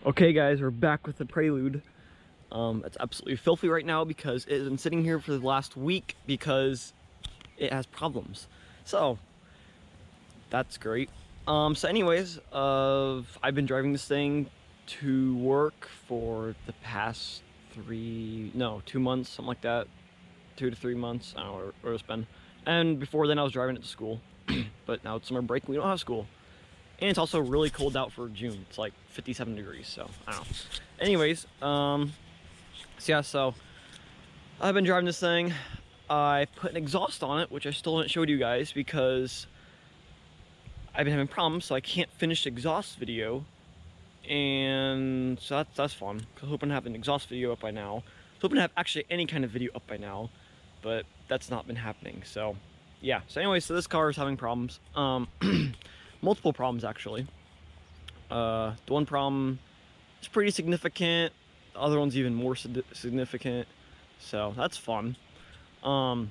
Okay guys, we're back with the Prelude. It's absolutely filthy right now because it has been sitting here for the last week because it has problems. So, that's great. So anyways, I've been driving this thing to work for the past 2 months, something like that. 2 to 3 months, I don't know where it's been. And before then I was driving it to school. But now it's summer break and we don't have school. And it's also really cold out for June. It's like 57 degrees, so I don't know. Anyways, so I've been driving this thing. I put an exhaust on it, which I still haven't showed you guys because I've been having problems, so I can't finish the exhaust video. And so that's fun. I'm hoping to have an exhaust video up by now. I'm hoping to have actually any kind of video up by now, but that's not been happening. So yeah. So anyways, so this car is having problems. Multiple problems actually. The one problem is pretty significant. The other one's even more significant. So that's fun. So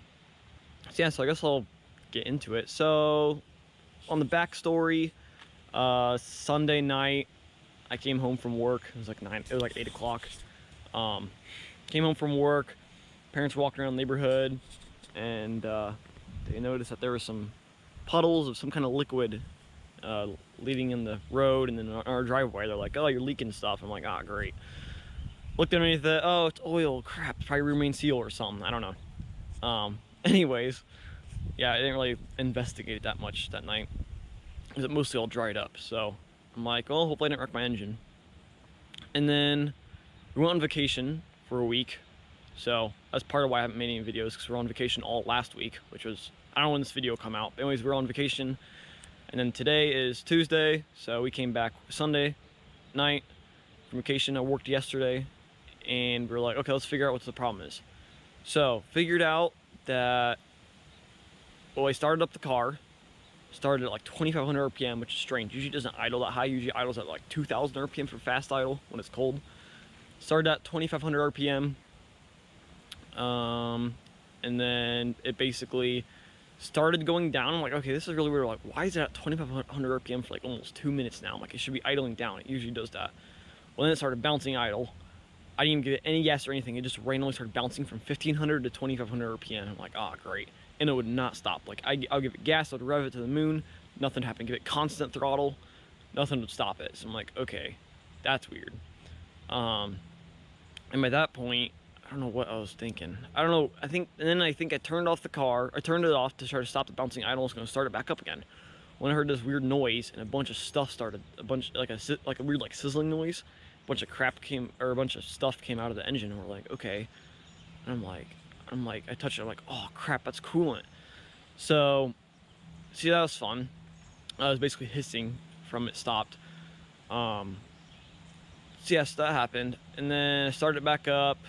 yeah, so I guess I'll get into it. So on the backstory, Sunday night, I came home from work. It was like 8 o'clock. Came home from work. Parents were walking around the neighborhood, and they noticed that there were some puddles of some kind of liquid leading in the road and then in our driveway. They're like, "Oh, you're leaking stuff." I'm like, "Ah, great." Looked underneath it. Oh, it's oil. Crap. It's probably room seal or something. I don't know. Anyways, yeah, I didn't really investigate it that much that night because it mostly all dried up. So I'm like, "Oh, hopefully I didn't wreck my engine." And then we went on vacation for a week. So that's part of why I haven't made any videos, because we're on vacation all last week, which was, I don't know when this video will come out. But anyways, we're on vacation. And then today is Tuesday, so we came back Sunday night from vacation. I worked yesterday, and we were like, okay, let's figure out what the problem is. So, figured out that, well, I started up the car, started at like 2,500 RPM, which is strange. Usually it doesn't idle that high, usually idles at like 2,000 RPM for fast idle when it's cold. Started at 2,500 RPM, and then it basically started going down. I'm like, okay, this is really weird. Like, why is it at 2,500 RPM for like almost 2 minutes now? I'm like, it should be idling down. It usually does that. Well, then it started bouncing idle. I didn't even give it any gas or anything. It just randomly started bouncing from 1,500 to 2,500 RPM. I'm like, ah, great. And it would not stop. Like, I'll give it gas, I'd rev it to the moon, nothing happened. Give it constant throttle, nothing would stop it. So I'm like, okay, that's weird. And by that point, I don't know what I was thinking. I don't know. I think I turned off the car. I turned it off to try to stop the bouncing idle. I was going to start it back up again. When I heard this weird noise and a bunch of stuff started, a weird like sizzling noise. A bunch of crap came, or a bunch of stuff came out of the engine, and we're like, okay. And I'm like, I touched it. I'm like, oh crap, that's coolant. So, see, that was fun. I was basically hissing from it stopped. So yes, that happened, and then I started it back up.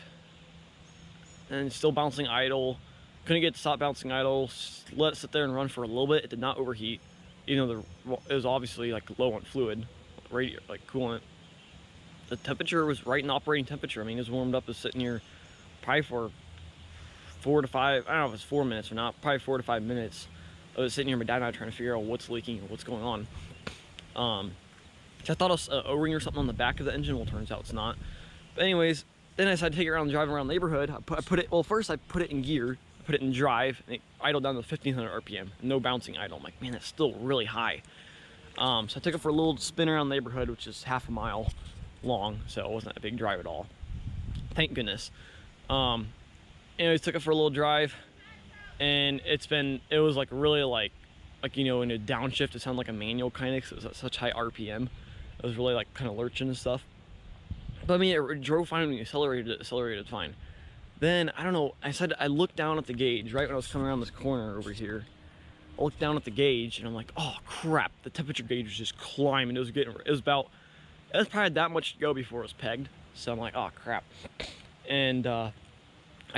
And still bouncing idle. Couldn't get to stop bouncing idle. Let it sit there and run for a little bit. It did not overheat, even though it was obviously like low on fluid, like coolant. The temperature was right in operating temperature. I mean, it was warmed up. It was sitting here probably for 4 to 5. I don't know if it's 4 minutes or not. Probably 4 to 5 minutes. I was sitting here, my dad and I trying to figure out what's leaking or what's going on. So I thought it was an O-ring or something on the back of the engine. Well, turns out it's not. But anyways. Then I decided to take it around, driving around the neighborhood. First I put it in gear, I put it in drive, and it idled down to 1,500 RPM, no bouncing idle. I'm like, man, that's still really high. So I took it for a little spin around the neighborhood, which is half a mile long, so it wasn't a big drive at all. Thank goodness. Anyways, took it for a little drive, and it was like really like you know, in a downshift, it sounded like a manual kind of, because it was at such high RPM. It was really like kind of lurching and stuff. But I mean, it drove fine when you accelerated fine. Then, I don't know, I looked down at the gauge right when I was coming around this corner over here. I looked down at the gauge and I'm like, oh crap, the temperature gauge was just climbing. It was probably that much to go before it was pegged. So I'm like, oh crap. And I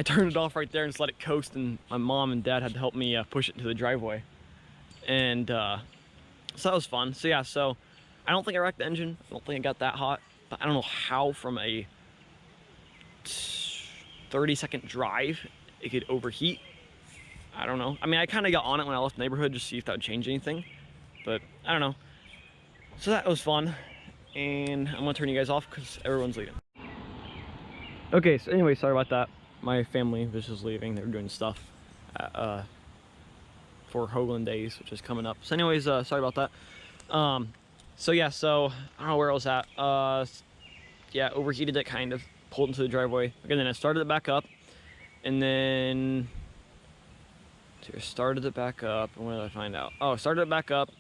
turned it off right there and just let it coast, and my mom and dad had to help me push it to the driveway. And so that was fun. So yeah, so I don't think I wrecked the engine. I don't think it got that hot. But I don't know how from a 30-second drive it could overheat. I don't know. I mean, I kind of got on it when I left the neighborhood just to see if that would change anything. But I don't know. So that was fun. and I'm gonna turn you guys off because everyone's leaving. Okay, so anyway, sorry about that. My family was just leaving. They were doing stuff for Hoagland Days, which is coming up. So anyways, sorry about that. So yeah, so I don't know where I was at. Yeah, overheated it kind of, pulled into the driveway. Again, then I started it back up, and then started it back up, and what did I find out? Oh, started it back up,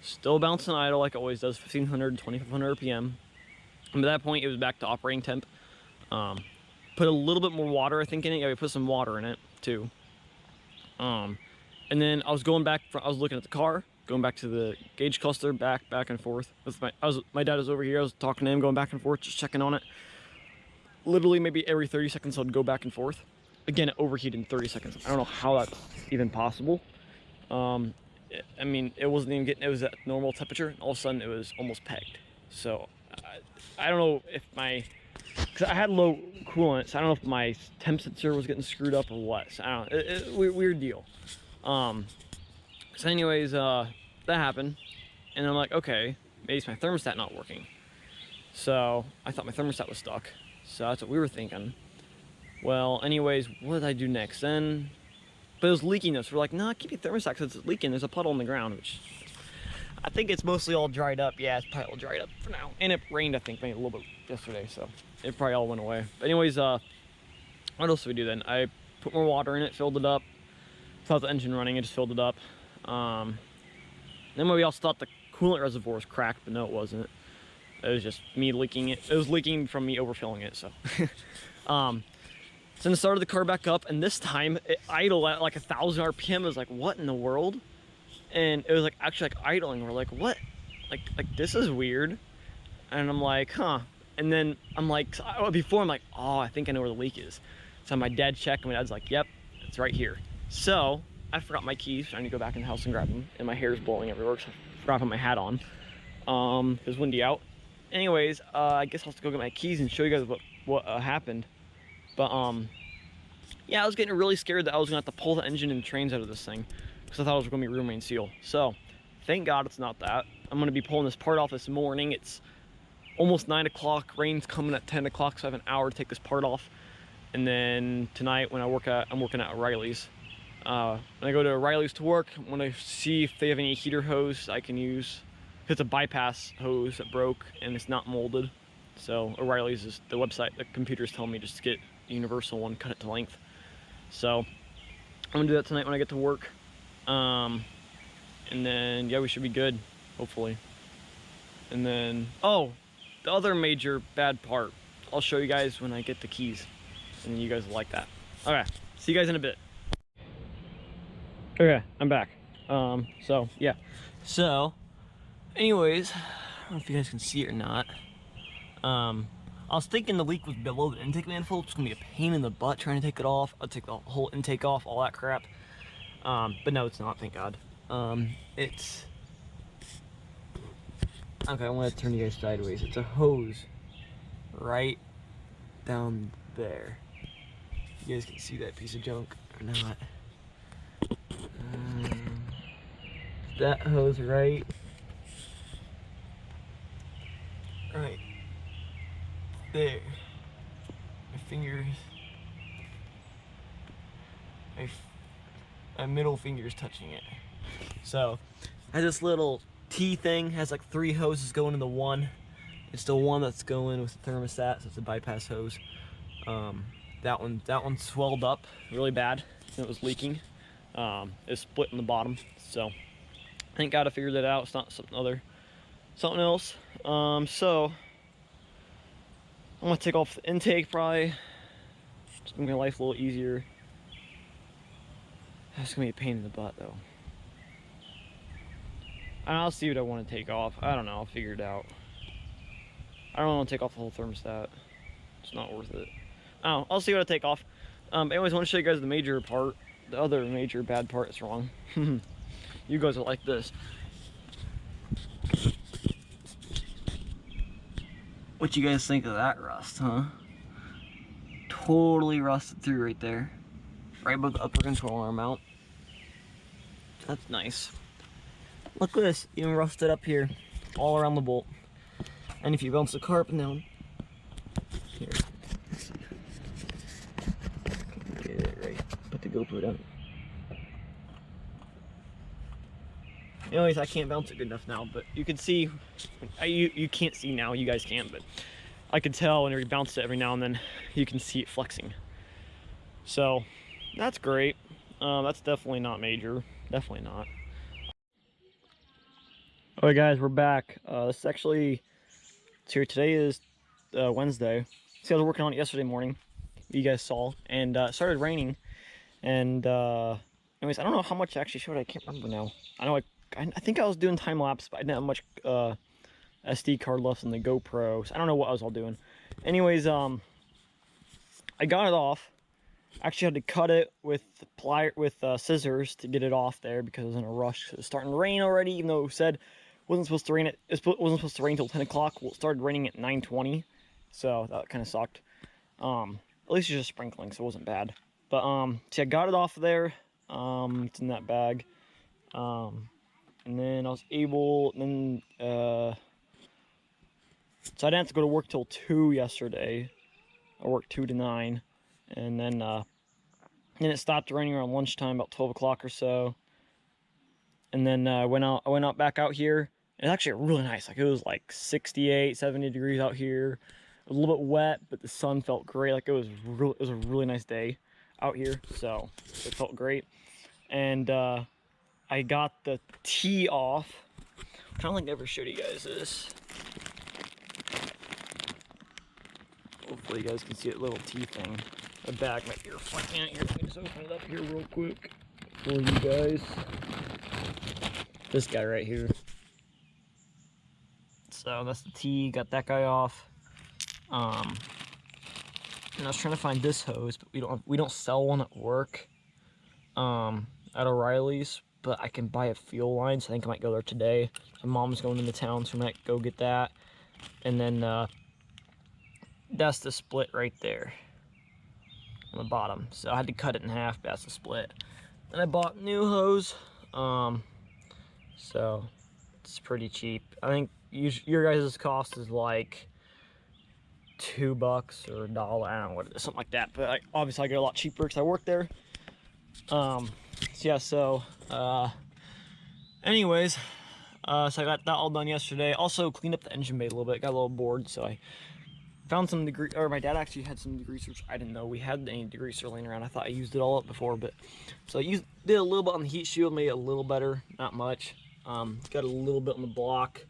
still bouncing idle like it always does, 1500, 2500 RPM. And by that point, it was back to operating temp. Put a little bit more water, I think, in it. Yeah, we put some water in it too. And then I was going back. I was looking at the car, going back to the gauge cluster, back and forth. With my dad was over here. I was talking to him, going back and forth, just checking on it. Literally, maybe every 30 seconds, I'd go back and forth. Again, it overheated in 30 seconds. I don't know how that's even possible. I mean, it wasn't even getting. It was at normal temperature, and all of a sudden, it was almost pegged. So, I don't know if because I had low coolant, so I don't know if my temp sensor was getting screwed up or what. So I don't know. Weird deal. So anyways, that happened, and I'm like, okay, maybe it's my thermostat not working. So I thought my thermostat was stuck. So that's what we were thinking. Well, anyways, what did I do next then? But it was leaking though, so we're like, nah, keep your thermostat because it's leaking. There's a puddle on the ground, which I think it's mostly all dried up. Yeah, it's probably all dried up for now. And it rained, I think, maybe a little bit yesterday, so it probably all went away. But anyways, what else did we do then? I put more water in it, filled it up. Without the engine running, I just filled it up. Then we also thought the coolant reservoir was cracked, but no, it wasn't. It was just me leaking it. It was leaking from me overfilling it, so. So then I started the car back up, and this time it idled at like 1,000 RPM. I was like, what in the world? And it was like actually like idling. We're like, what? Like this is weird. And I'm like, huh. And then I'm like, before I'm like, oh, I think I know where the leak is. So my dad checked, and my dad's like, yep, it's right here. So I forgot my keys. So I need to go back in the house and grab them. And my hair's blowing everywhere, so I forgot to put my hat on. It was windy out. Anyways, I guess I'll have to go get my keys and show you guys what happened. But yeah, I was getting really scared that I was gonna have to pull the engine and trains out of this thing because I thought it was gonna be rear main seal. So thank God it's not that. I'm gonna be pulling this part off this morning. It's almost 9 o'clock. Rain's coming at 10 o'clock, so I have an hour to take this part off. And then tonight when I'm working at O'Reilly's. When I go to O'Reilly's to work, I'm gonna see if they have any heater hose I can use. It's a bypass hose that broke and it's not molded. So O'Reilly's is the website. The computer's telling me just to get a universal one, cut it to length. So I'm gonna do that tonight when I get to work. And then yeah, we should be good, hopefully. And then, oh, the other major bad part, I'll show you guys when I get the keys, and you guys will like that. Okay, see you guys in a bit. Okay, I'm back. So yeah, so anyways, I don't know if you guys can see it or not. I was thinking the leak was below the intake manifold. It's gonna be a pain in the butt trying to take it off. I'll take the whole intake off, all that crap. But no, it's not, thank God. It's okay. I want to turn you guys sideways. It's a hose right down there. You guys can see that piece of junk or not? That hose right there. My fingers, my middle finger's touching it. So I have this little T thing, has like 3 hoses going into one. It's the one that's going with the thermostat, so it's a bypass hose. That one swelled up really bad and it was leaking. It's split in the bottom, so thank God I figured that out. It's not something else. So I'm gonna take off the intake probably. Just gonna make my life a little easier. That's gonna be a pain in the butt though. And I'll see what I want to take off. I don't know, I'll figure it out. I don't want to take off the whole thermostat. It's not worth it. I'll see what I take off. Anyways, I want to show you guys the major part. The other major bad part is wrong. You guys will like this. What you guys think of that rust, huh? Totally rusted through right there. Right above the upper control arm mount. That's nice. Look at this, even rusted up here. All around the bolt. And if you bounce the car up and down, here, get it right, put the GoPro down. Anyways, I can't bounce it good enough now, but you can see, you can't see now, you guys can, but I could tell whenever you bounce it every now and then, you can see it flexing. So, that's great. That's definitely not major, definitely not. Alright guys, we're back. This is actually, today is Wednesday. See, I was working on it yesterday morning, you guys saw, and it started raining, and anyways, I don't know how much I actually showed, I can't remember now. I know I think I was doing time lapse, but I didn't have much SD card left in the GoPro, so I don't know what I was all doing. Anyways, I got it off. Actually had to cut it with scissors to get it off there because I was in a rush. It was starting to rain already, even though it said it wasn't supposed to rain. It wasn't supposed to rain until 10 o'clock. Well, it started raining at 9:20, so that kind of sucked. At least it's just sprinkling, so it wasn't bad. But see, I got it off of there. It's in that bag. And then I was able, so I didn't have to go to work till 2 yesterday. I worked 2 to 9, and then it stopped raining around lunchtime, about 12 o'clock or so. And then I went out back out here. And it's actually really nice. Like, it was like 68, 70 degrees out here. It was a little bit wet, but the sun felt great. Like, it was a really nice day out here, so it felt great. And I got the T off. I don't think I ever showed you guys this. Hopefully you guys can see that little T thing. The bag might be reflecting out here. Let me just open it up here real quick for you guys. This guy right here. So that's the T, got that guy off. And I was trying to find this hose, but we don't sell one at work. At O'Reilly's, but I can buy a fuel line, so I think I might go there today. My mom's going into town, so I might go get that. And then that's the split right there on the bottom. So I had to cut it in half, but that's the split. And I bought new hose, so it's pretty cheap. I think your guys' cost is like $2 or $1, I don't know what it is, something like that. But obviously I get a lot cheaper because I work there. Anyways, so I got that all done yesterday. Also cleaned up the engine bay a little bit, got a little bored, so I found some my dad actually had some degreasers. I didn't know we had any degreaser laying around. I thought I used it all up before, but so I did a little bit on the heat shield, made it a little better, not much. Got a little bit on the block,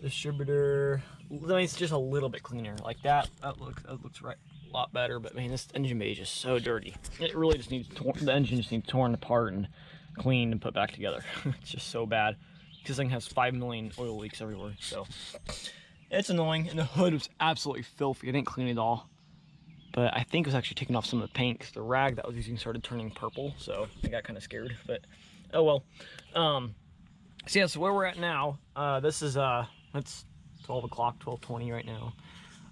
distributor. I mean, it's just a little bit cleaner, like that looks right. A lot better, but man, this engine bay is just so dirty. It really just needs the engine just needs torn apart and cleaned and put back together. It's just so bad. This thing has 5 million oil leaks everywhere, so it's annoying. And the hood was absolutely filthy. I didn't clean it all, but I think it was actually taking off some of the paint because the rag that I was using started turning purple, so I got kind of scared. But oh well. So yeah, so where we're at now, this is it's 12 o'clock, 12:20 right now.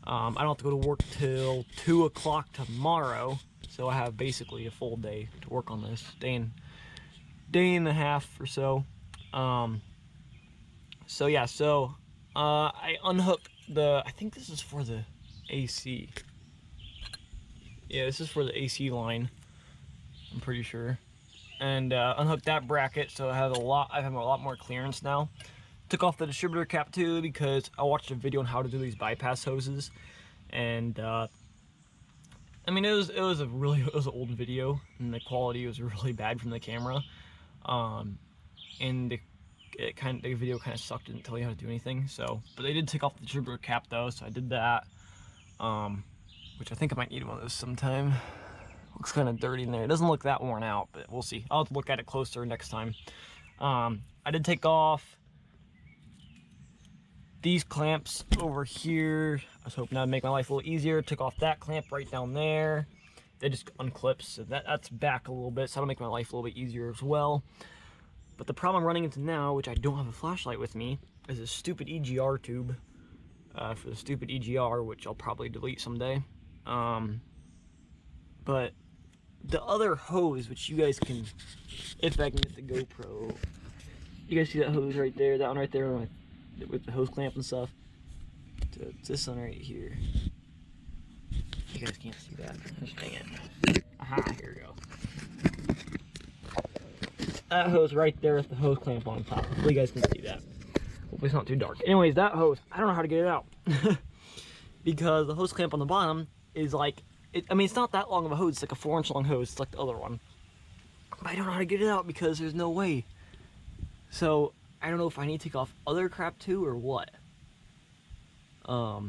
I don't have to go to work till 2 o'clock tomorrow, so I have basically a full day to work on this, day and a half or so. So yeah, so I unhooked I think this is for the AC. Yeah, this is for the AC line, I'm pretty sure. And unhooked that bracket, so I have a lot more clearance now. Took off the distributor cap too because I watched a video on how to do these bypass hoses, and I mean it was an old video and the quality was really bad from the camera, and the video kind of sucked, didn't tell you how to do anything. So, but they did take off the distributor cap though, so I did that, which I think I might need one of those sometime. Looks kind of dirty in there. It doesn't look that worn out, but we'll see. I'll have to look at it closer next time. I did take off these clamps over here. I was hoping that would make my life a little easier. Took off that clamp right down there. They just unclips, so that's back a little bit, so that'll make my life a little bit easier as well. But the problem I'm running into now, which I don't have a flashlight with me, is this stupid EGR tube for the stupid EGR, which I'll probably delete someday. But the other hose, which you guys can, if I can get the GoPro, you guys see that hose right there, that one right there with the hose clamp and stuff. So it's this one right here. You guys can't see that. Just dang it. Aha, here we go. That hose right there with the hose clamp on top. Hopefully you guys can see that. Hopefully it's not too dark. Anyways, that hose, I don't know how to get it out. Because the hose clamp on the bottom is like, I mean, it's not that long of a hose. It's like a 4-inch long hose. It's like the other one. But I don't know how to get it out because there's no way. So, I don't know if I need to take off other crap too or what. I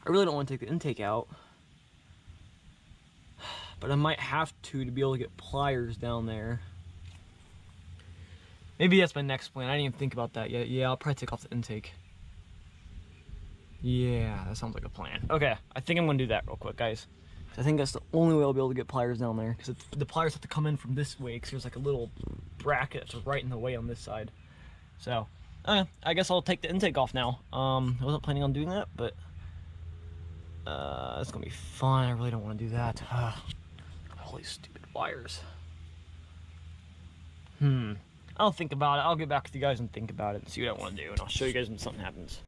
really don't want to take the intake out. But I might have to be able to get pliers down there. Maybe that's my next plan. I didn't even think about that yet. Yeah, I'll probably take off the intake. Yeah, that sounds like a plan. Okay, I think I'm gonna do that real quick, guys. I think that's the only way I'll be able to get pliers down there, because the pliers have to come in from this way, because there's like a little bracket that's right in the way on this side. So, okay, I guess I'll take the intake off now. I wasn't planning on doing that, but it's gonna be fun. I really don't want to do that. All these stupid wires. I'll think about it. I'll get back with you guys and think about it and see what I want to do, and I'll show you guys when something happens.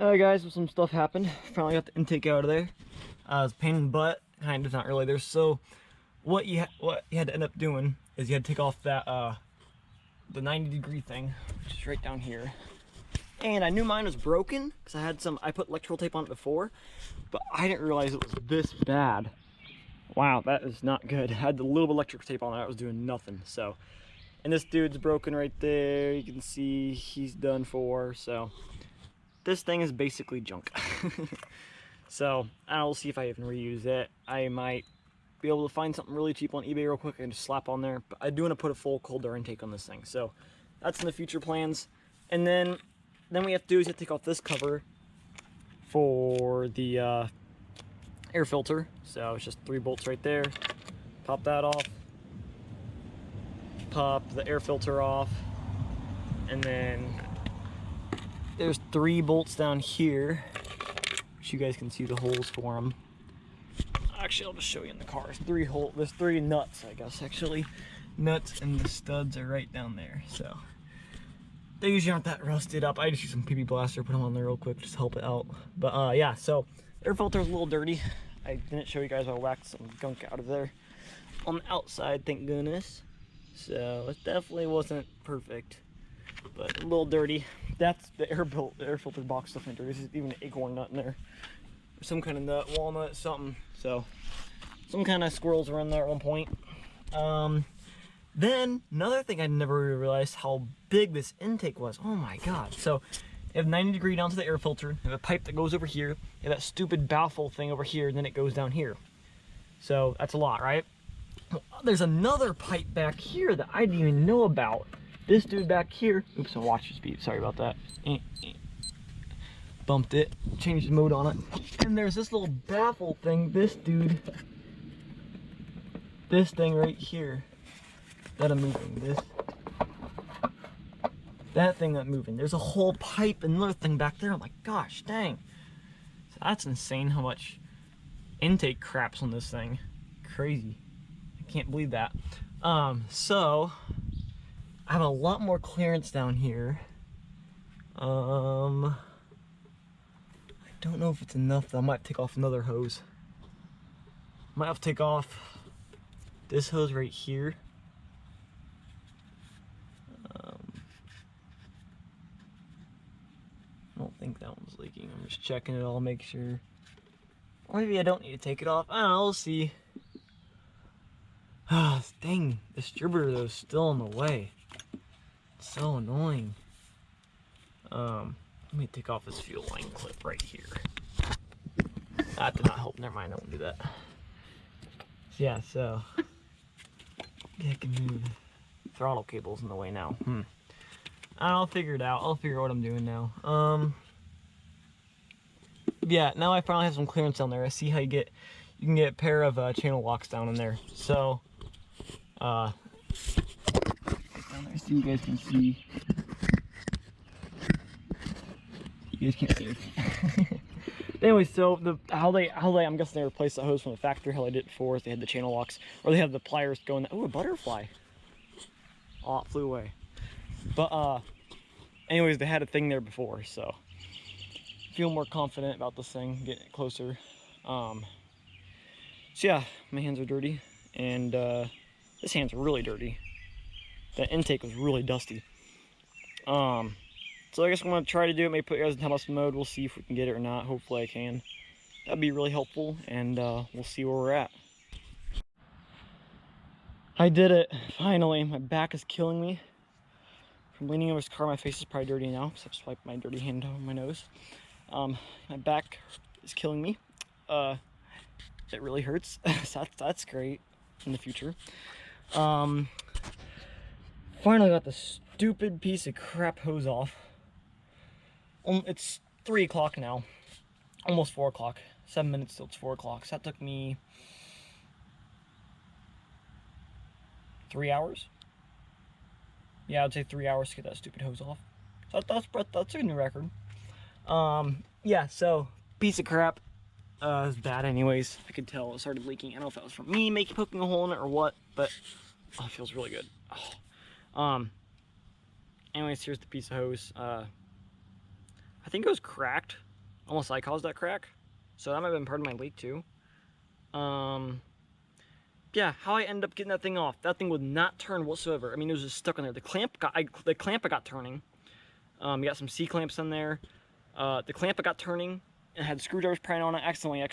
Alright guys, well, some stuff happened. Finally got the intake out of there. It was a pain in the butt, kind of, not really. There's so what you had to end up doing is you had to take off that the 90-degree thing, which is right down here. And I knew mine was broken because I put electrical tape on it before, but I didn't realize it was this bad. Wow, that is not good. I had the little electrical tape on it, I was doing nothing. So, and this dude's broken right there. You can see he's done for. So this thing is basically junk. So I'll see if I even reuse it. I might be able to find something really cheap on eBay real quick and just slap on there. But I do want to put a full cold air intake on this thing. So that's in the future plans. And then we have to do is you have to take off this cover for the air filter. So it's just 3 bolts right there. Pop that off. Pop the air filter off. And then there's 3 bolts down here, which you guys can see the holes for them. Actually, I'll just show you in the car. There's 3 nuts, I guess, actually. Nuts, and the studs are right down there. So they usually aren't that rusted up. I just use some PP blaster, put them on there real quick, just to help it out. But yeah, so air filter's a little dirty. I didn't show you guys. I waxed some gunk out of there on the outside, thank goodness. So it definitely wasn't perfect, but a little dirty. That's the air filter box stuff in there. There's even an acorn nut in there, or some kind of nut, walnut, something. So some kind of squirrels were in there at one point. Then another thing I never really realized how big this intake was. Oh my god! So you have 90-degree down to the air filter. You have a pipe that goes over here. You have that stupid baffle thing over here, and then it goes down here. So that's a lot, right? Well, there's another pipe back here that I didn't even know about. This dude back here. Oops, my watch speed. Sorry about that. Bumped it. Changed the mode on it. And there's this little baffle thing. This dude. This thing right here. That I'm moving. That thing I'm moving. There's a whole pipe and another thing back there. I'm like, gosh dang. So that's insane how much intake craps on this thing. Crazy. I can't believe that. So I have a lot more clearance down here. I don't know if it's enough though. I might take off another hose. Might have to take off this hose right here. I don't think that one's leaking. I'm just checking it all, make sure. Or maybe I don't need to take it off. I don't know, we'll see. Ah, dang, the distributor though is still in the way. It's so annoying. Let me take off this fuel line clip right here. That did not help. Never mind, I won't do that. So yeah, so yeah, I can move. Throttle cable's in the way now. I'll figure it out. I'll figure out what I'm doing now. Yeah, now I finally have some clearance down there. I see how you can get a pair of channel locks down in there. So down there so you guys can see. You guys can't see it. Anyway, so how they I'm guessing they replaced the hose from the factory. How they did it before is they had the channel locks, or they have the pliers going. Oh, a butterfly! Oh, it flew away. But anyways, they had a thing there before, so I feel more confident about this thing, getting it closer. So yeah, my hands are dirty, and this hand's really dirty. The intake was really dusty. So I guess I'm gonna try to do it. Maybe put you guys in time lapse mode. We'll see if we can get it or not. Hopefully I can. That'd be really helpful, and we'll see where we're at. I did it finally. My back is killing me. From leaning over this car, my face is probably dirty now, so I just wiped my dirty hand on my nose. My back is killing me. It really hurts. So that's great in the future. Finally got the stupid piece of crap hose off. It's 3 o'clock now, almost 4 o'clock. 7 minutes till it's 4 o'clock. So that took me 3 hours. Yeah, I'd say 3 hours to get that stupid hose off. So that's a new record. Yeah, so piece of crap. It was bad anyways. I could tell it started leaking. I don't know if that was from me poking a hole in it or what, but oh, it feels really good. Oh. Anyways, here's the piece of hose. I think it was cracked. Almost I caused that crack. So that might have been part of my leak too. Yeah, how I ended up getting that thing off. That thing would not turn whatsoever. I mean, it was just stuck in there. The clamp I got turning. You got some C clamps in there. The clamp I got turning. It had screwdrivers prying on it. Accidentally. I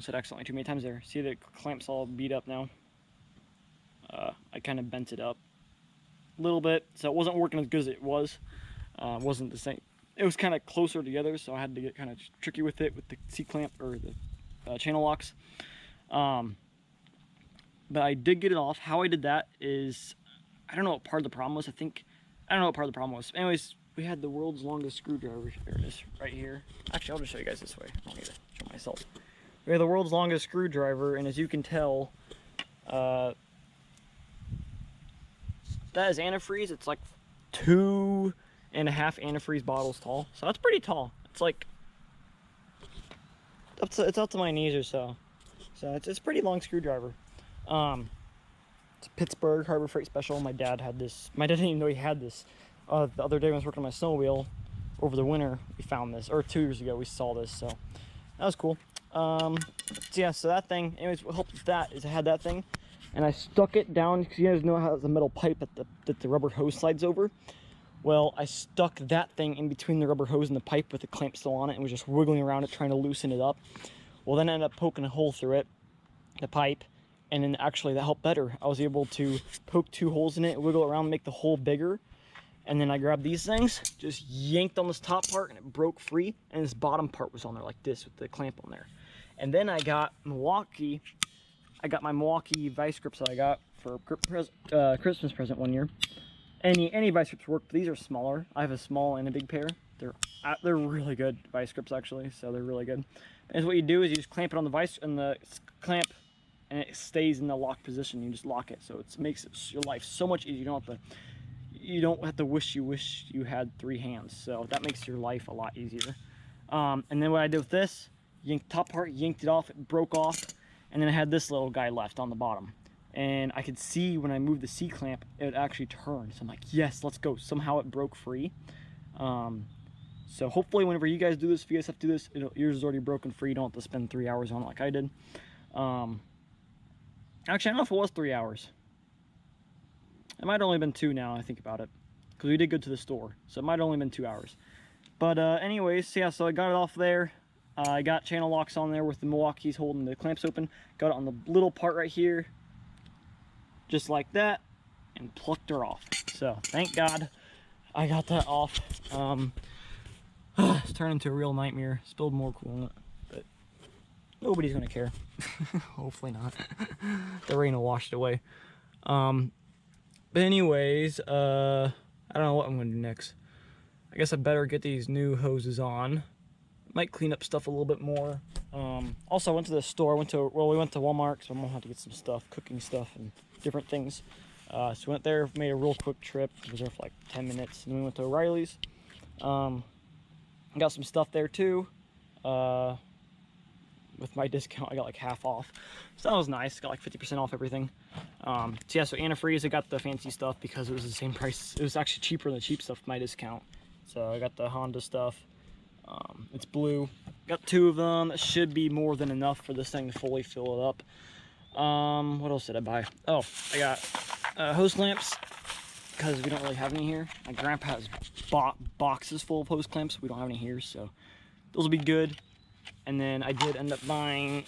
said accidentally too many times there. See the clamp's all beat up now. I kind of bent it up a little bit, so it wasn't working as good as it was. Wasn't the same. It was kind of closer together, so I had to get kind of tricky with it with the C clamp or the channel locks. But I did get it off. How I did that is, I don't know what part of the problem was. I don't know what part of the problem was. Anyways, we had the world's longest screwdriver. There it is, right here. Actually, I'll just show you guys this way. I don't need to show myself. We have the world's longest screwdriver, and as you can tell, that is antifreeze. It's like 2.5 antifreeze bottles tall. So that's pretty tall. It's like, it's up to my knees or so. So it's a pretty long screwdriver. It's a Pittsburgh Harbor Freight Special. My dad had this. My dad didn't even know he had this. The other day when I was working on my snowmobile over the winter, we found this. Or 2 years ago, we saw this. So that was cool. So yeah, so that thing. Anyways, what helped with that is I had that thing, and I stuck it down because you guys know how the metal pipe that the rubber hose slides over. Well, I stuck that thing in between the rubber hose and the pipe with the clamp still on it, and was just wiggling around it trying to loosen it up. Well, then I ended up poking a hole through it, the pipe. And then actually that helped better. I was able to poke 2 holes in it, wiggle around, make the hole bigger. And then I grabbed these things, just yanked on this top part, and it broke free. And this bottom part was on there like this with the clamp on there. And then I got my Milwaukee vice grips that I got for Christmas present one year. Any vice grips work, but these are smaller. I have a small and a big pair. They're really good vice grips actually, so they're really good. And what you do is you just clamp it on the vice and the clamp, and it stays in the lock position. You just lock it, so it makes your life so much easier. You don't have to wish you had 3 hands. So that makes your life a lot easier. And then what I did with this, top part, yanked it off, it broke off, and then I had this little guy left on the bottom. And I could see when I moved the C-clamp, it actually turned. So I'm like, yes, let's go. Somehow it broke free. So hopefully whenever you guys do this, if you guys have to do this, yours is already broken free. You don't have to spend 3 hours on it like I did. Actually, I don't know if it was 3 hours. It might have only been 2 now I think about it. Because we did go to the store. So it might have only been 2 hours. But anyways, yeah, so I got it off there. I got channel locks on there with the Milwaukee's holding the clamps open. Got it on the little part right here. Just like that. And plucked her off. So, thank God I got that off. It's turned into a real nightmare. Spilled more coolant. But nobody's going to care. Hopefully not. The rain will wash it away. But anyways, I don't know what I'm going to do next. I guess I better get these new hoses on. Might clean up stuff a little bit more. Also, I went to the store. We went to Walmart, so I'm gonna have to get some stuff, cooking stuff and different things. So we went there, made a real quick trip. I was there for like 10 minutes. And then we went to O'Reilly's. Got some stuff there too. With my discount, I got like half off. So that was nice. Got like 50% off everything. So yeah, so antifreeze, I got the fancy stuff because it was the same price. It was actually cheaper than the cheap stuff with my discount. So I got the Honda stuff. It's blue. Got 2 of them. That should be more than enough for this thing to fully fill it up. What else did I buy? Oh, I got hose clamps because we don't really have any here. My grandpa has boxes full of hose clamps. We don't have any here, so those will be good. And then I did end up buying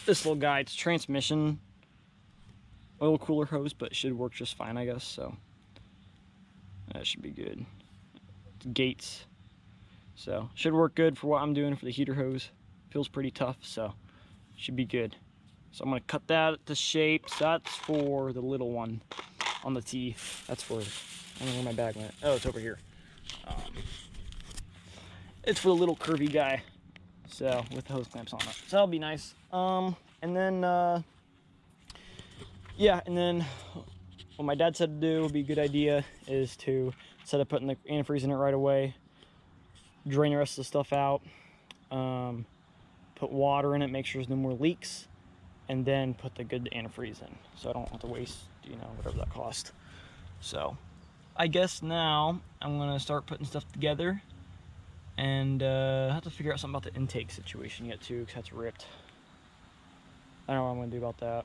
this little guy. It's transmission oil cooler hose, but it should work just fine, I guess. So that should be good. It's Gates. So, should work good for what I'm doing for the heater hose. Feels pretty tough, so should be good. So I'm going to cut that to shape. So that's for the little one on the T. That's for, I don't know where my bag went. Oh, it's over here. It's for the little curvy guy. So, with the hose clamps on it. So that'll be nice. And then, yeah, and then what my dad said to do would be a good idea is to, instead of putting the antifreeze in it right away, drain the rest of the stuff out, put water in it, make sure there's no more leaks, and then put the good antifreeze in, so I don't have to waste, you know, whatever that cost. So I guess now I'm gonna start putting stuff together, and I have to figure out something about the intake situation yet too, because that's ripped. I don't know what I'm gonna do about that,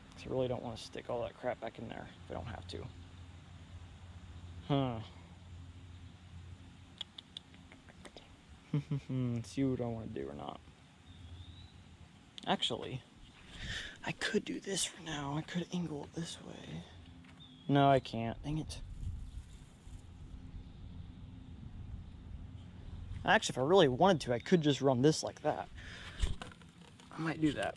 because I really don't want to stick all that crap back in there if I don't have to. See what I want to do or not. Actually, I could do this for now. I could angle it this way. No, I can't. Dang it. Actually, if I really wanted to, I could just run this like that. I might do that.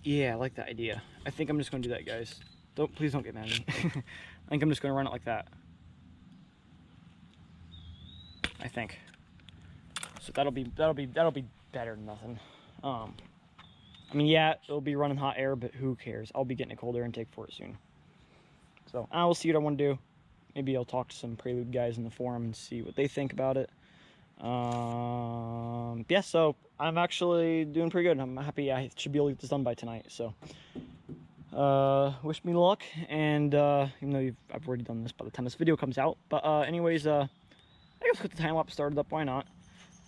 Yeah, I like that idea. I think I'm just going to do that, guys. Please don't get mad at me. I think I'm just going to run it like that. I think. So that'll be better than nothing. I mean, yeah, it'll be running hot air, but who cares? I'll be getting a cold air intake for it soon. So I will see what I want to do. Maybe I'll talk to some Prelude guys in the forum and see what they think about it. Yeah, so I'm actually doing pretty good. I'm happy. I should be able to get this done by tonight. So wish me luck. And even though I've already done this by the time this video comes out, but anyways, I guess get the time lapse started up. Why not?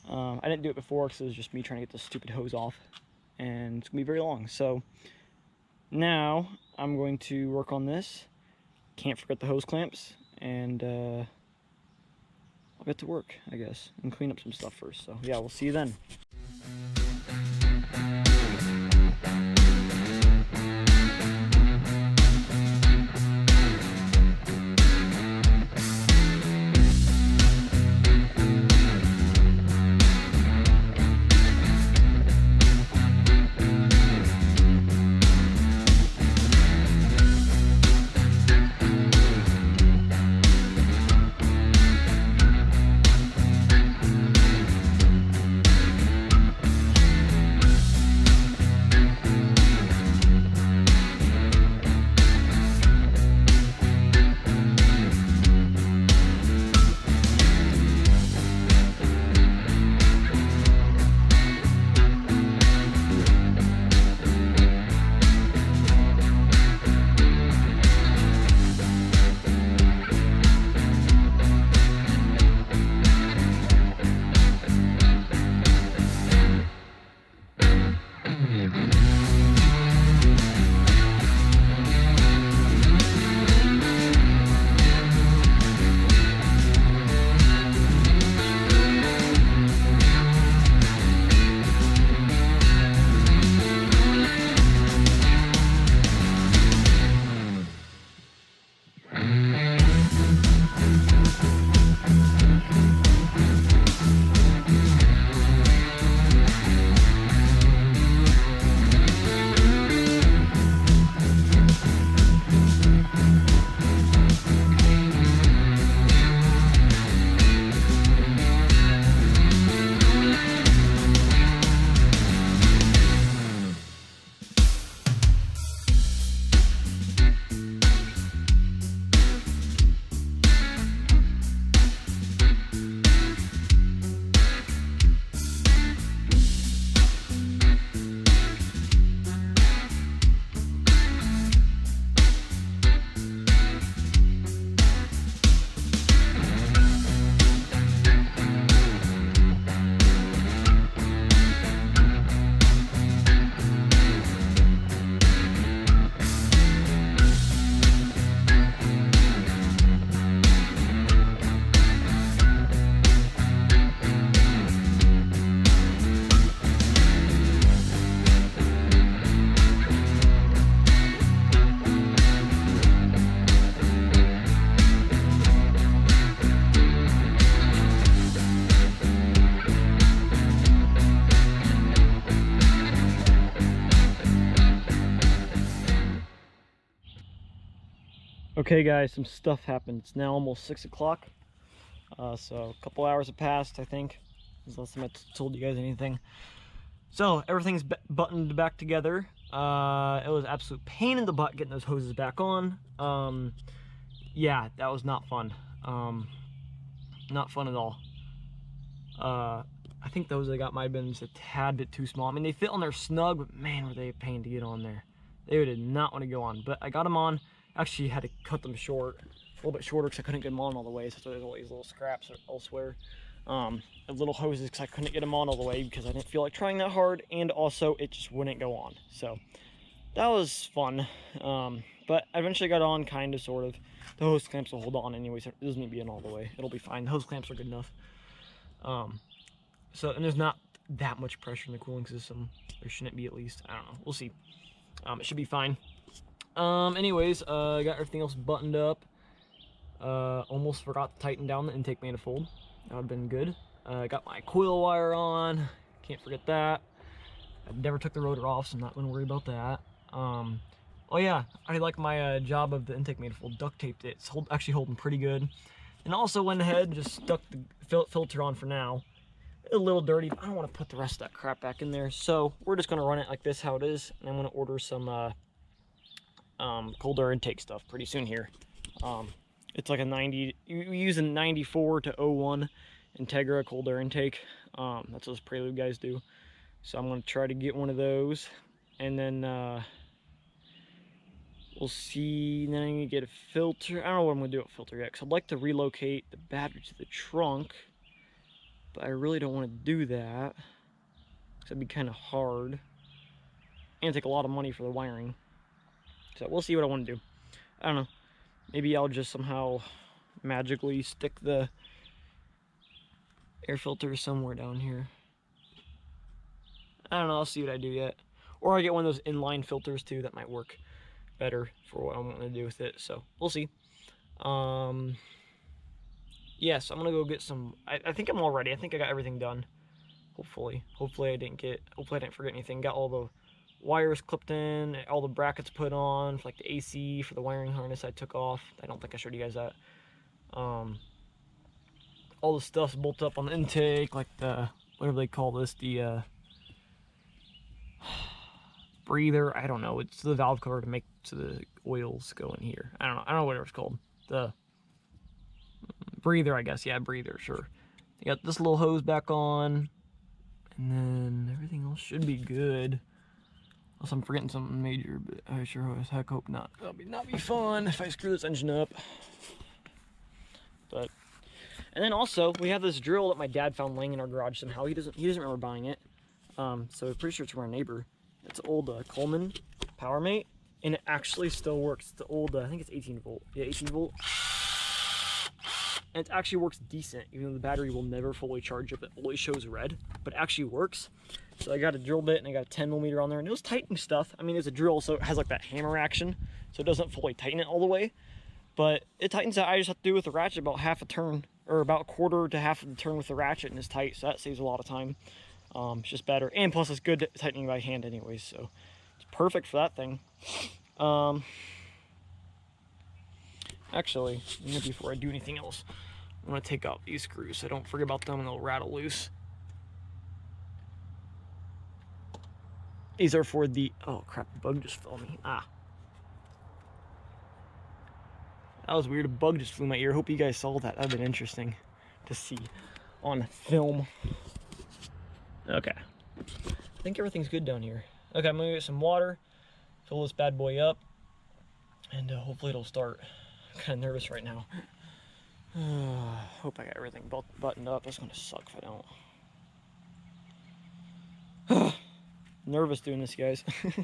I didn't do it before because it was just me trying to get this stupid hose off, and it's gonna be very long. So now I'm going to work on this. Can't forget the hose clamps, and I'll get to work, I guess, and clean up some stuff first. So yeah, we'll see you then. Okay guys, some stuff happened. It's now almost 6 o'clock. So a couple hours have passed, I think. Unless I told you guys anything. So everything's buttoned back together. It was an absolute pain in the butt getting those hoses back on. Yeah, that was not fun. Not fun at all. I think those I got might have been just a tad bit too small. I mean, they fit on there snug, but man, were they a pain to get on there. They did not want to go on, but I got them on. Actually, had to cut them short, a little bit shorter because I couldn't get them on all the way. So there's all these little scraps elsewhere. Little hoses because I couldn't get them on all the way because I didn't feel like trying that hard, and also it just wouldn't go on. So that was fun. But I eventually got on, kind of, sort of. The hose clamps will hold on anyway, so it doesn't need to be in all the way. It'll be fine. The hose clamps are good enough. And there's not that much pressure in the cooling system. There shouldn't be, at least. I don't know. We'll see. It should be fine. Anyways, I got everything else buttoned up. Almost forgot to tighten down the intake manifold. That would have been good. I got my coil wire on. Can't forget that. I never took the rotor off, so I'm not going to worry about that. Oh yeah, I like my job of the intake manifold. Duct taped it. It's actually holding pretty good. And also went ahead and just stuck the filter on for now. A little dirty, but I don't want to put the rest of that crap back in there. So we're just going to run it like this, how it is. And I'm going to order some cold air intake stuff pretty soon here. It's like a 90, you use a 94 to 01 Integra cold air intake. That's what those Prelude guys do. So I'm going to try to get one of those. And then we'll see. Then I need to get a filter. I don't know what I'm going to do with filter yet, because I'd like to relocate the battery to the trunk. But I really don't want to do that, because that'd be kind of hard. And take a lot of money for the wiring. So we'll see what I want to do. I don't know. Maybe I'll just somehow magically stick the air filter somewhere down here. I don't know. I'll see what I do yet. Or I get one of those inline filters too. That might work better for what I want to do with it. So we'll see. Yes, I'm gonna go get some. I think I'm all ready. I think I got everything done. Hopefully I didn't forget anything. Got all the wires clipped in, all the brackets put on, for like the AC, for the wiring harness I took off. I don't think I showed you guys that. All the stuff's bolted up on the intake, like the, whatever they call this, the breather. I don't know. It's the valve cover to make so the oils go in here. I don't know what it's called. The breather, I guess. Yeah, breather, sure. You got this little hose back on, and then everything else should be good. Unless I'm forgetting something major, but I sure as heck hope not. That'll not be fun if I screw this engine up. But, and then also we have this drill that my dad found laying in our garage somehow. He doesn't remember buying it. So I'm pretty sure it's from our neighbor. It's old Coleman PowerMate, and it actually still works. It's the old, I think it's 18 volt. Yeah, 18 volt. And it actually works decent, even though the battery will never fully charge up. It always shows red, but it actually works. So I got a drill bit and I got a 10mm on there, and it was tightening stuff. I mean, it's a drill, so it has like that hammer action, so it doesn't fully tighten it all the way, but it tightens it. I just have to do with the ratchet about half a turn, or about a quarter to half of the turn with the ratchet, and it's tight, so that saves a lot of time. It's just better, and plus it's good tightening by hand anyways, so it's perfect for that thing. Actually, before I do anything else, I'm going to take out these screws so I don't forget about them and they'll rattle loose. These are for the, oh crap, the bug just fell on me. Ah. That was weird, a bug just flew in my ear. Hope you guys saw that. That would have been interesting to see on film. Okay. I think everything's good down here. Okay, I'm going to get some water, fill this bad boy up, and hopefully it'll start. I'm kind of nervous right now. Hope I got everything buttoned up. It's going to suck if I don't. Nervous doing this, guys. If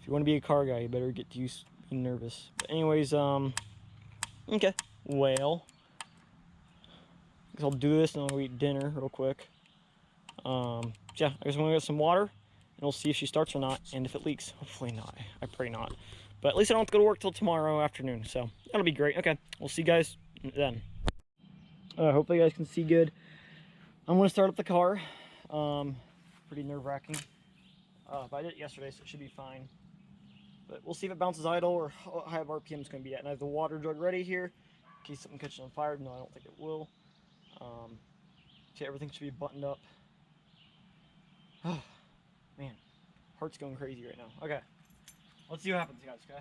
you want to be a car guy, you better get used to being nervous. But anyways, okay. Well, I guess I'll do this and I'll eat dinner real quick. Yeah, I guess I'm going to get some water, and we'll see if she starts or not, and if it leaks. Hopefully not. I pray not. But at least I don't have to go to work till tomorrow afternoon, so that'll be great. Okay, we'll see you guys then. Hopefully you guys can see good. I'm going to start up the car. Pretty nerve-wracking. But I did it yesterday, so it should be fine. But we'll see if it bounces idle or how high of RPM it's going to be at. And I have the water jug ready here in case something catches on fire. No, I don't think it will. See, everything should be buttoned up. Man, heart's going crazy right now. Okay, let's see what happens, guys. Okay,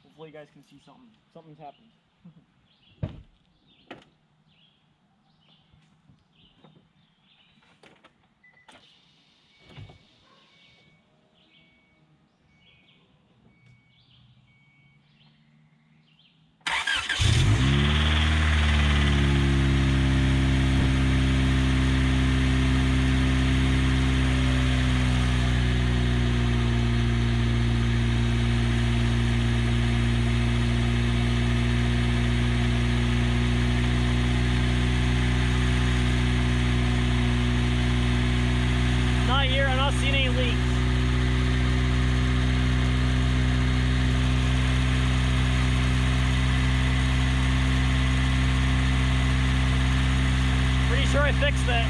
hopefully you guys can see something. Something's happened. I'm not seeing any leaks. Pretty sure I fixed it.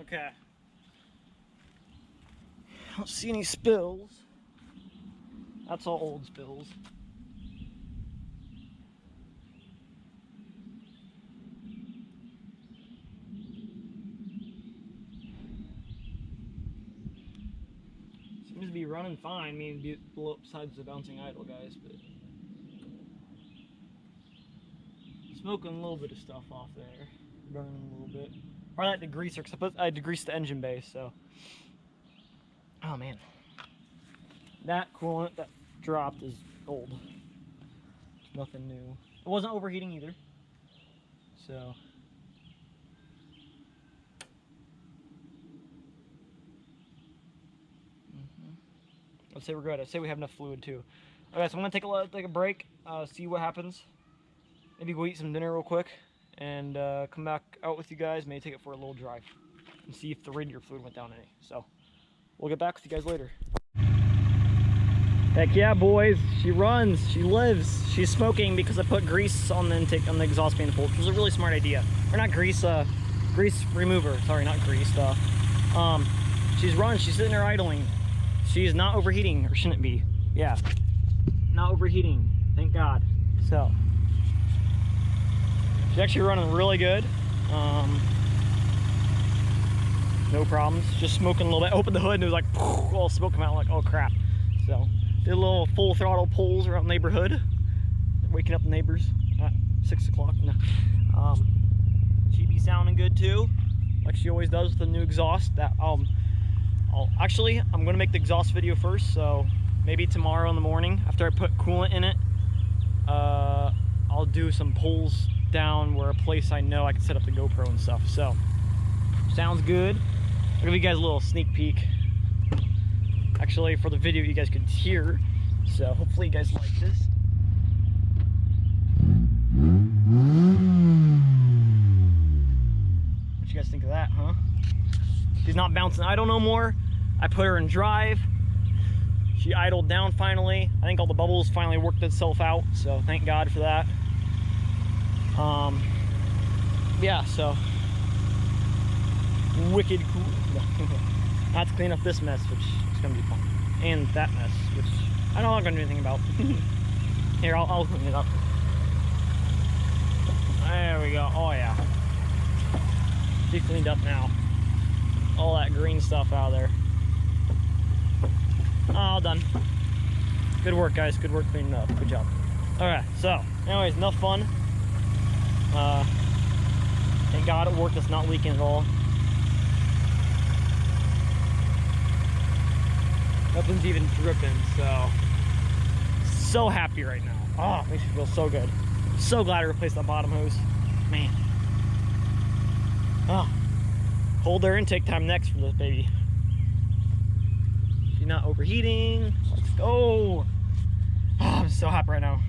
Okay. I don't see any spills. That's all old spills. Seems to be running fine. I mean, besides the bouncing idle, guys, but smoking a little bit of stuff off there, burning a little bit. Or I like the degreaser, because I degreased the engine base, so. Oh man, that coolant that dropped is old. It's nothing new. It wasn't overheating either, so. I'd say we're good. I'd say we have enough fluid too. Okay, so I'm gonna take a break, see what happens. Maybe go eat some dinner real quick, and come back out with you guys. Maybe take it for a little drive and see if the radiator fluid went down any. So we'll get back with you guys later. Heck yeah, boys! She runs. She lives. She's smoking because I put grease on the intake on the exhaust manifold, which was a really smart idea. Or not grease, grease remover. Sorry, not grease. She's running. She's sitting there idling. She's not overheating, or shouldn't be. Yeah, not overheating, thank God. So, she's actually running really good. No problems, just smoking a little bit. Opened the hood and it was like, all smoke come out, like, oh crap. So, did a little full throttle pulls around the neighborhood. Waking up the neighbors at 6 o'clock. No. She be sounding good too, like she always does with the new exhaust. Actually, I'm gonna make the exhaust video first, so maybe tomorrow in the morning after I put coolant in it, I'll do some pulls down where a place I know I can set up the GoPro and stuff. So, sounds good. I'll give you guys a little sneak peek. Actually, for the video you guys could hear, so hopefully you guys like this. What you guys think of that, huh? She's not bouncing idle no more. I put her in drive. She idled down finally. I think all the bubbles finally worked itself out, so thank God for that. Yeah, so wicked cool. I have to clean up this mess, which is gonna be fun, and that mess, which I'm not gonna do anything about. Here, I'll clean it up. There we go. Oh yeah, she cleaned up now. All that green stuff out of there. All done. Good work, guys. Good work cleaning up. Good job. Alright, so anyways, enough fun. Thank God it worked. It's not leaking at all. Nothing's even dripping, so happy right now. Oh, it makes me feel so good. So glad I replaced that bottom hose. Man. Oh. Hold their intake time next for this baby. She's not overheating. Let's go. Oh, I'm so happy right now.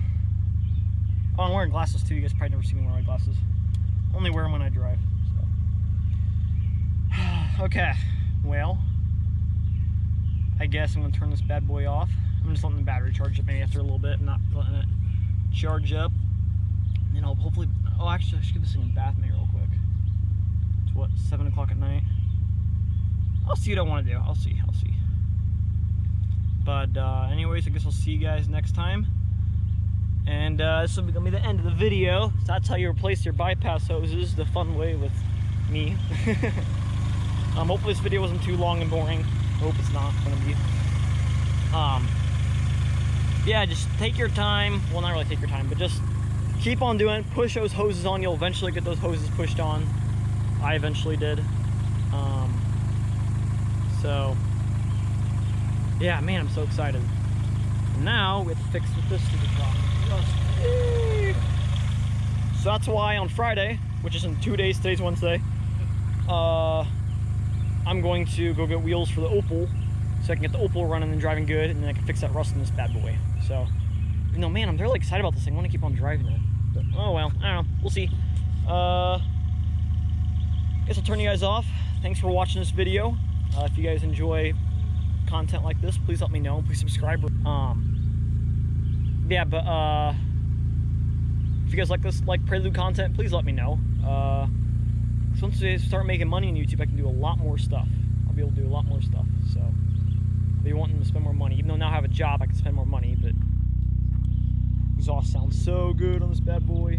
Oh, I'm wearing glasses too. You guys probably never see me wear my glasses. Only wear them when I drive. So. Okay, well, I guess I'm gonna turn this bad boy off. I'm just letting the battery charge up maybe after a little bit. I'm not letting it charge up. And then I'll hopefully, oh actually I should give this thing a bath maybe real quick. It's what, 7 o'clock at night? I'll see what I want to do. I'll see. But anyways, I guess I'll see you guys next time. And this will be gonna be the end of the video. So that's how you replace your bypass hoses the fun way with me. Hopefully this video wasn't too long and boring. I hope it's not gonna be. Yeah, just take your time. Well, not really take your time, but just keep on doing it. Push those hoses on. You'll eventually get those hoses pushed on. I eventually did. So yeah, man, I'm so excited. Now we have to fix this stupid problem. So that's why on Friday, which is in 2 days, today's Wednesday, I'm going to go get wheels for the Opal so I can get the Opal running and driving good, and then I can fix that rust in this bad boy. So, you know, man, I'm really excited about this thing. I want to keep on driving it. But, oh well, I don't know. We'll see. Guess I'll turn you guys off. Thanks for watching this video. If you guys enjoy content like this, please let me know. Please subscribe. Yeah, but if you guys like this, like Prelude content, please let me know. So once I start making money on YouTube, I can do a lot more stuff. I'll be able to do a lot more stuff. So if you're wanting to spend more money, even though now I have a job, I can spend more money, but exhaust sounds so good on this bad boy.